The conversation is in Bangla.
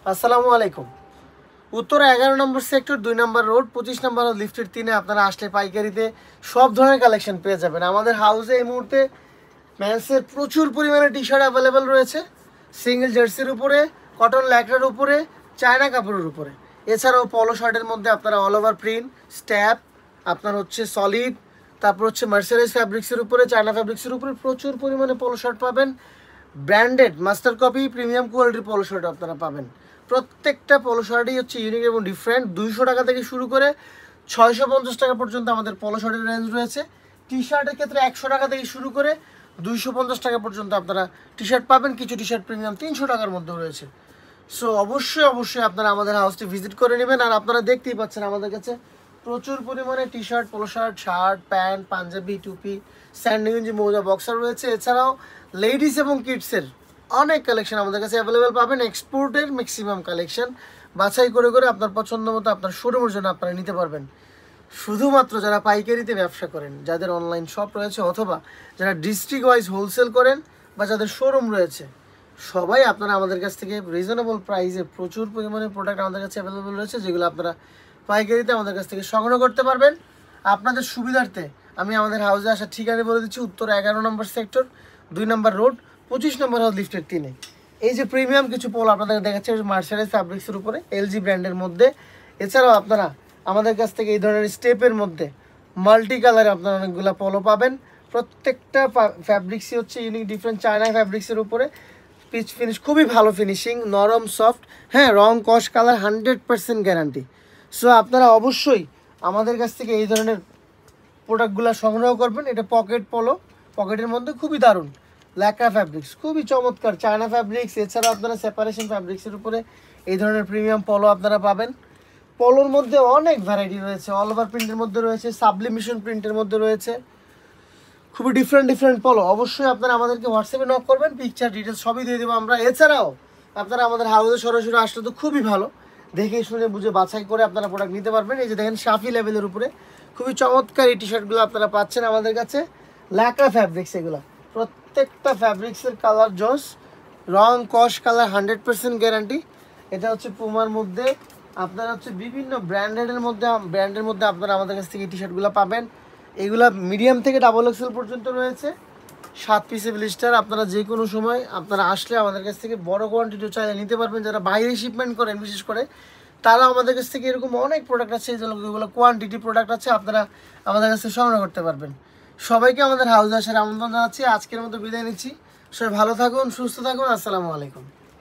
আসসালামু আলাইকুম। উত্তর 11 নম্বর সেক্টর 2 নম্বর রোড 25 নম্বর লিফটের 3-এ আপনারা আসলে পাইকারিতে সব ধরনের কালেকশন পেয়ে যাবেন। আমাদের হাউসে এই মুহূর্তে মেন্সের প্রচুর পরিমাণে টি শার্ট অ্যাভেলেবেল রয়েছে, সিঙ্গেল জার্সির উপরে, কটন ল্যাকড়ার উপরে, চায়না কাপড়ের উপরে। এছাড়াও পলো শার্টের মধ্যে আপনারা অল ওভার প্রিন্ট, স্ট্যাপ, আপনার হচ্ছে সলিড, তারপর হচ্ছে মার্সারাইজ ফ্যাব্রিক্সের উপরে, চায়না ফ্যাব্রিক্সের উপরে প্রচুর পরিমাণে পলো শার্ট পাবেন। ব্র্যান্ডেড মাস্টার কপি প্রিমিয়াম কোয়ালিটির পলো শার্ট আপনারা পাবেন। প্রত্যেকটা পলো শার্টই হচ্ছে ইউনিক এবং ডিফারেন্ট। 200 টাকা থেকে শুরু করে 650 টাকা পর্যন্ত আমাদের পলো শার্টের রেঞ্জ রয়েছে। টি শার্টের ক্ষেত্রে 100 টাকা থেকে শুরু করে 250 টাকা পর্যন্ত আপনারা টি শার্ট পাবেন। কিছু টি শার্ট প্রিমিয়াম 300 টাকার মধ্যে রয়েছে। সো অবশ্যই আপনারা আমাদের হাউসটি ভিজিট করে নেবেন। আর আপনারা দেখতেই পাচ্ছেন আমাদের কাছে প্রচুর পরিমাণে T shirt, polo shirt, shirt, pant, Punjabi, টুপি, স্যান্ডগেঞ্জি, মোজা, বক্সার রয়েছে। এছাড়াও লেডিস এবং কিডসের অনেক কালেকশন আমাদের কাছে অ্যাভেলেবেল পাবেন। এক্সপোর্টের ম্যাক্সিমাম কালেকশন বাছাই করে করে আপনার পছন্দ মতো আপনার শোরুমের জন্য আপনারা নিতে পারবেন। শুধুমাত্র যারা পাইকারিতে ব্যবসা করেন, যাদের অনলাইন শপ রয়েছে, অথবা যারা ডিস্ট্রিক্ট ওয়াইজ হোলসেল করেন, বা যাদের শোরুম রয়েছে, সবাই আপনারা আমাদের কাছ থেকে রিজনেবল প্রাইসে প্রচুর পরিমাণে প্রোডাক্ট আমাদের কাছে অ্যাভেলেবেল রয়েছে, যেগুলো আপনারা পাইকারিতে আমাদের কাছ থেকে সংগ্রহ করতে পারবেন। আপনাদের সুবিধার্থে আমি আমাদের হাউসে আসার ঠিকানা বলে দিচ্ছি। উত্তর 11 নম্বর সেক্টর 2 নম্বর রোড 25 নম্বর হাউস লিফটের 3-এ। এই যে প্রিমিয়াম কিছু পোল আপনাদের দেখাচ্ছে মার্সারাইজ ফ্যাব্রিক্সের উপরে, এলজি ব্র্যান্ডের মধ্যে। এছাড়াও আপনারা আমাদের কাছ থেকে এই ধরনের স্টেপের মধ্যে মাল্টি কালারে আপনারা অনেকগুলো পলো পাবেন। প্রত্যেকটা ফ্যাব্রিক্সই হচ্ছে ইউনিক ডিফারেন্ট চায়না ফ্যাব্রিক্সের উপরে। পিচ ফিনিশ খুবই ভালো ফিনিশিং, নরম সফট, হ্যাঁ, রং কস কালার 100% গ্যারান্টি। সো আপনারা অবশ্যই আমাদের কাছ থেকে এই ধরনের প্রোডাক্টগুলো সংগ্রহ করবেন। এটা পকেট পলো, পকেটের মধ্যে খুবই দারুণ ল্যাকড়া ফ্যাব্রিক্স, খুবই চমৎকার চায়না ফ্যাব্রিক্স। এছাড়াও আপনারা সেপারেশন ফ্যাব্রিক্সের উপরে এই ধরনের প্রিমিয়াম পলো আপনারা পাবেন। পলোর মধ্যে অনেক ভ্যারাইটি রয়েছে, অল ওভার প্রিন্টের মধ্যে রয়েছে, সাবলিমেশন প্রিন্টের মধ্যে রয়েছে, খুবই ডিফারেন্ট পলো। অবশ্যই আপনারা আমাদেরকে হোয়াটসঅ্যাপে নক করবেন, পিকচার ডিটেলস সবই দিয়ে দেবো আমরা। এছাড়াও আপনারা আমাদের হাউসে সরাসরি আসলে তো খুবই ভালো, দেখে শুনে বুঝে বাছাই করে আপনারা প্রোডাক্ট নিতে পারবেন। এই যে দেখেন শাফি লেভেলের উপরে খুবই চমৎকার এই টি শার্টগুলো আপনারা পাচ্ছেন আমাদের কাছে। ল্যাকড়া ফ্যাব্রিক্স, এগুলো প্রত্যেকটা ফ্যাব্রিক্সের কালার জোস, রং কস কালার 100% গ্যারান্টি। এটা হচ্ছে পুমার মধ্যে, আপনারা হচ্ছে বিভিন্ন ব্র্যান্ডের মধ্যে আপনারা আমাদের কাছ থেকে এই টি শার্টগুলো পাবেন। এগুলা মিডিয়াম থেকে ডাবল এক্সেল পর্যন্ত রয়েছে, 7 পিসে ব্লিস্টার। আপনারা যে কোনো সময় আপনারা আসলে আমাদের কাছ থেকে বড় কোয়ান্টিটি চাইলে নিতে পারবেন। যারা বাইরে শিপমেন্ট করেন বিশেষ করে, তারা আমাদের কাছ থেকে এরকম অনেক প্রোডাক্ট আছে, যেগুলো কোয়ান্টিটি প্রোডাক্ট আছে, আপনারা আমাদের কাছ থেকে সংগ্রহ করতে পারবেন। সবাইকে আমাদের হাউসে আসার আমন্ত্রণ জানাচ্ছি। আজকের মতো বিদায় নিচ্ছি। সবাই ভালো থাকুন, সুস্থ থাকুন। আসসালামু আলাইকুম।